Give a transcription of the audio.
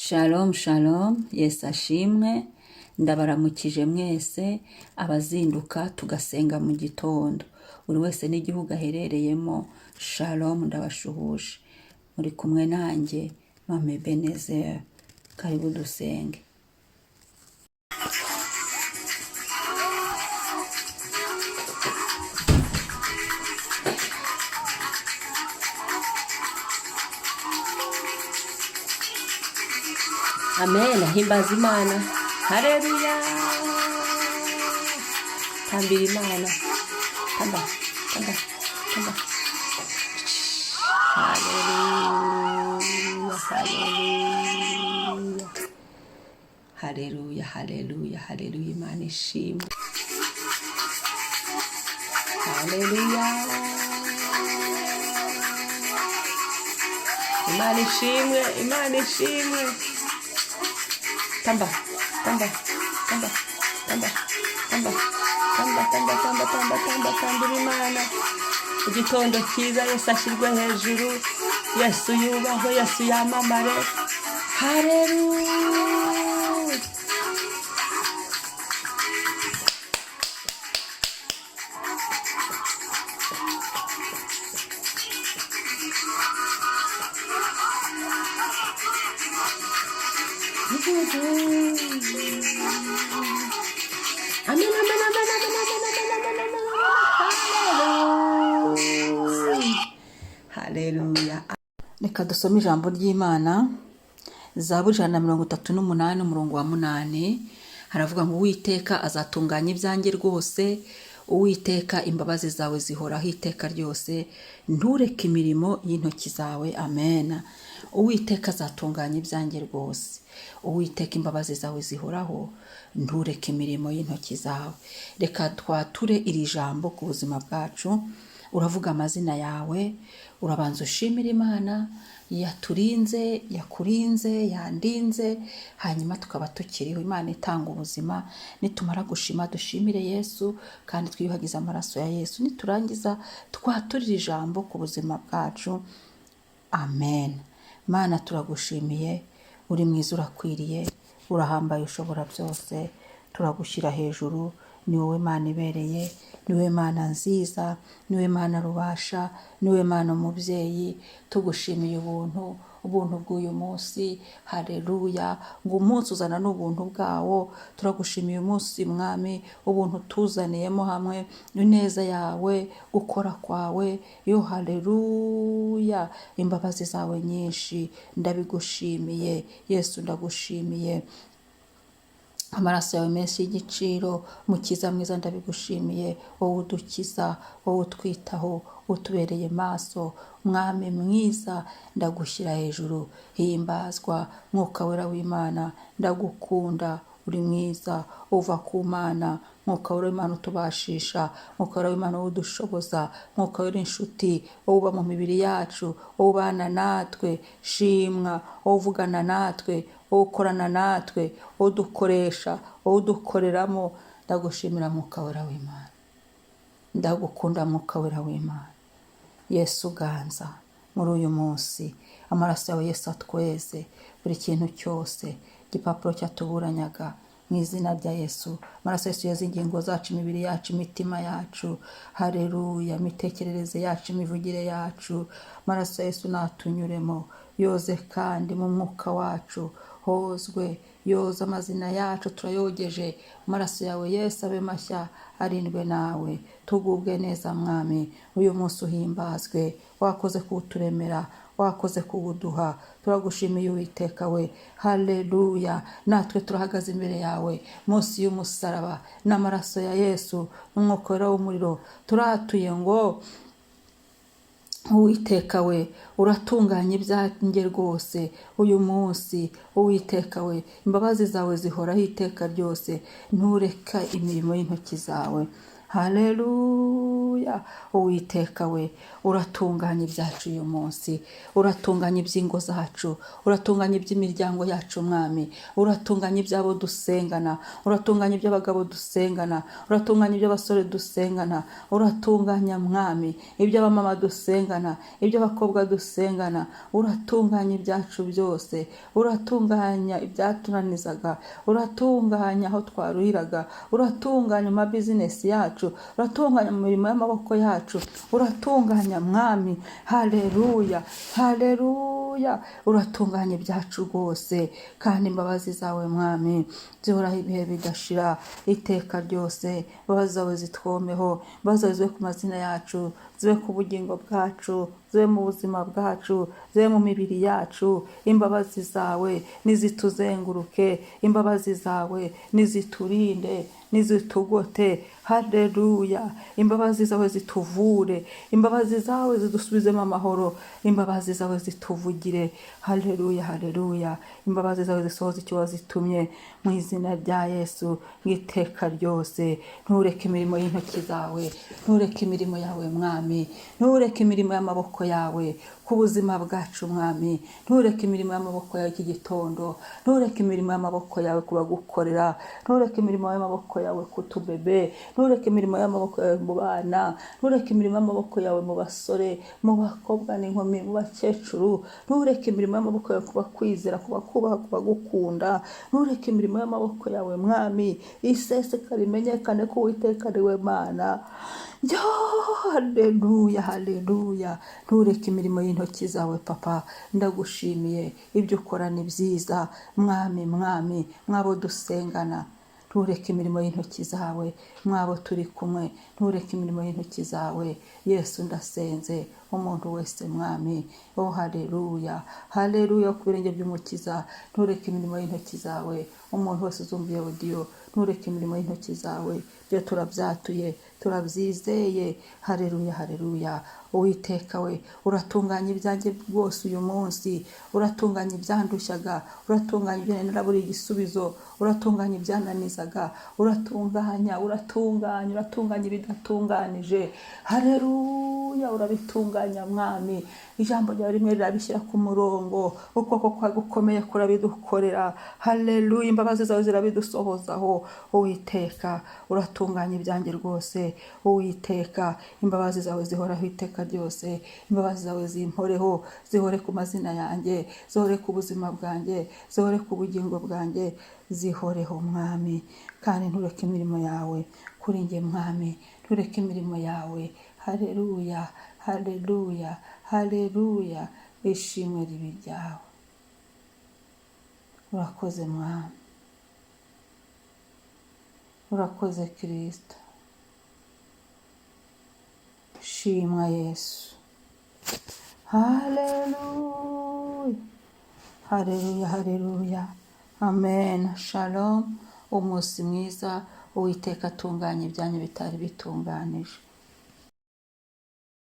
Shalom shalom, Yesu ashimwe, ndabaramukije mwese abazinduka tugasenga mu gitondo, buri wese n'igihugu aherereyemo. Shalom, ndabashuhuje, muri kumwe nanjye Mame Ebenezer. Karibu dusenge. Amen. Himbaza Imana. Haleluya. Tambira Imana. Tamba. Haleluya. Haleluya. Imana ishimwe. Haleluya. Imana ishimwe. Tamba Imana. Igitondo cyiza, Yesu ashyirwe hejuru, Yesu yubahwe, Yesu yamamare. Haleluya. Amen. Haleluya. Reka dusome ijambo ry'Imana. Zaburi 138 umurongo wa 8 haravuga ngo Uwiteka azatunganya ibyanjye rwose, Uwiteka imbabazi zawe zihoraho iteka ryose, ntureke imirimo y'intoki zawe. Amen. Uwiteka azatunganya ibyanjye rwose, Uwiteka imbabazi zawe zihoraho, ntureke imirimo y'intoki zawe. Reka twature iri jambo ku buzima bwacu. Uravuga amazina yawe, urabanza ushimira Imana yaturinze, yakurinze, yandinze, hanyuma tukaba tukiriho. Imana itanga ubuzima. Nitumara gushima dushimire Yesu kandi twiyuhagize amaraso ya Yesu. Niturangiza twaturira ijambo ku buzima bwacu. Amen. Mana, turagushimiye, uri mwiza, urakwiriye, urahambaye, ushobora byose. Turagushyira hejuru. Ni wowe Mana ibereye, ni wowe Mana nziza, ni wowe Mana rubasha, ni wowe Mana umubyeyi. Tugushimiye ubuntu bw'uyu munsi. Haleluya. Ngo umunsi uzana n'ubuntu bwawo. Turagushimiye umunsi Mwami, ubuntu tuzaniyemo hamwe, ineza yawe, gukora kwawe. Yo haleluya. Imbabazi zawe nyinshi, ndabigushimiye Yesu, ndagushimiye. Amaraso yawe menshi y'igiciro, Mukiza mwiza, ndabigushimiye. Wowe udukiza, wowe utwitaho, utubereye maso. Mwami mwiza, ndagushyira hejuru. Himbazwa Mwuka wera w'Imana, ndagukunda, uri mwiza, uva ku Mana. Mwuka wera w'Imana utubashisha, Mwuka wera w'Imana udushoboza, Mwuka wera inshuti, wowe uba mu mibiri yacu, wowe ubana natwe. Shimwa, wowe uvugana natwe, wowe ukorana natwe, wowe udukoresha, wowe udukoreramo. Ndagushimira Mwuka wera w'Imana, ndagukunda Mwuka wera w'Imana. Yesu uganza muri uyu munsi. Amaraso yawe Yesu atweze buri kintu cyose, igipapuro cyatuburanyaga, mu izina rya Yesu. Amaraso Yesu yoza ingingo zacu, imibiri yacu, imitima yacu. Haleluya. Imitekerereze yacu, imivugire yacu. Amaraso Yesu natunyuremo, yoze kandi mu mwuka wacu hozwe. Yoza amazina yacu, turayogeje. Amaraso yawe Yesu abe mashya, arindwe nawe. Tugubwe neza Mwami, uyu munsi uhimbazwe. Wakoze kuturemera, wakoze kubuduha. Turagushimiye Uwiteka we. Haleluya. Natwe turahagaze imbere yawe munsi y'umusaraba, n'amaraso ya Yesu n'umwuka wera w'umuriro. Turatuye ngo Uwiteka we, uratunganya ibyanjye rwose uyu munsi. Uwiteka we, imbabazi zawe zihoraho iteka ryose, ntureka imirimo y'intoki zawe. haleluya. Uwiteka we uratunganya ibyacu uyu munsi, uratunganya iby'ingo zacu, uratunganya iby'imiryango yacu mwami, uratunganya iby'abo dusengana, uratunganya iby'abagabo dusengana, uratunganya iby'abasore dusengana, uratunganya mwami iby'abamama dusengana, iby'abakobwa dusengana, uratunganya ibyacu byose, uratunganya ibyatunanizaga, uratunganya aho twaruhiraga, uratunganya amabizinesi yacu, uratunganya mu mirimo y'amaboko yacu, uratunganya mwami, haleluya, haleluya. Uratunganya ibyacu rwose, kandi imbabazi zawe mwami zihoraho ibihe bidashira iteka ryose. Imbabazi zawe zitwomeho, imbabazi zawe zibe ku mazina yacu, zibe ku bugingo bwacu, zibe mu buzima bwacu, zibe mu mibiri yacu. Imbabazi zawe nizituzenguruke, imbabazi zawe niziturinde, nizitugote, haleluya. Imbabazi zawe zituvure, imbabazi zawe zidusubizemo amahoro, imbabazi zawe zituvugire, haleluya, haleluya. Imbabazi zawe zisohoza icyo wazitumye, mu izina rya Yesu ngiteka ryose. Ntureke imirimo y'intoki zawe, ntureke imirimo yawe mwami, ntureke imirimo y'amaboko yawe ku buzima bwacu mwami, ntureke imirimo y'amaboko yawe iki gitondo, ntureke imirimo y'amaboko yawe kubagukorera, ntureke imirimo y'amaboko yawe kutubebe, ntureke imirimo y'amaboko yawe mu bana, ntureke imirimo y'amaboko yawe mu basore, mu bakobwa n'inkumi, mu bakecuru, ntureke imirimo y'amaboko yawe kuba kwizera, kuba kubaha, kuba gukunda, ntureke imirimo y'amaboko yawe mwami isesekare imenyekane ko Uwiteka ari we Mana. Yo, haleluya, haleluya. Ntureke imirimo y'intoki zawe papa, ndagushimiye ibyo ukora ni byiza mwami, mwami, mwabo dusengana. Ntureke imirimo y'intoki zawe mwabo turi kumwe, ntureke imirimo y'intoki zawe Yesu. Ndasenze umuntu wese mwami, oh haleluya, haleluya, ku birenge by'umukiza. Ntureke imirimo y'intoki zawe, umuntu wese uzumviye audio, ntureke imirimo y'intoki zawe. Byo turabyatuye, turabyizeye, haleluya, haleluya. Uwiteka we uratunganya ibyanjye rwose uyu munsi, uratunganya ibyandushyaga, uratunganya ibyo naraburiye igisubizo, uratunganya ibyananizaga, uratunganya ibidatunganije, haleluya. Urabitunganya mwami, ijambo ryawe rimwe rirabishyira ku murongo, ukuboko kwawe gukomeye kurabidukorera, haleluya. Imbabazi zawe zirabidusohozaho. Uwiteka uratunganya ibyanjye rwose, Uwiteka imbabazi zawe zihoraho iteka ryose. Imbabazi zawe zimporeho, zihore ku mazina yanjye, zihore ku buzima bwanjye, zihore ku bugingo bwanjye, zihoreho mwami. Kandi ntureke imirimo yawe kuri njye mwami, ntureke imirimo yawe, haleluya, haleluya, haleluya. Ishimwe ribe ryawe. Urakoze mwami, urakoze Kristo. Shimwa Yesu, haleluya, haleluya, haleluya, amen. Shalom. Umunsi mwiza. Uwiteka atunganya ibyanyu bitari bitunganije.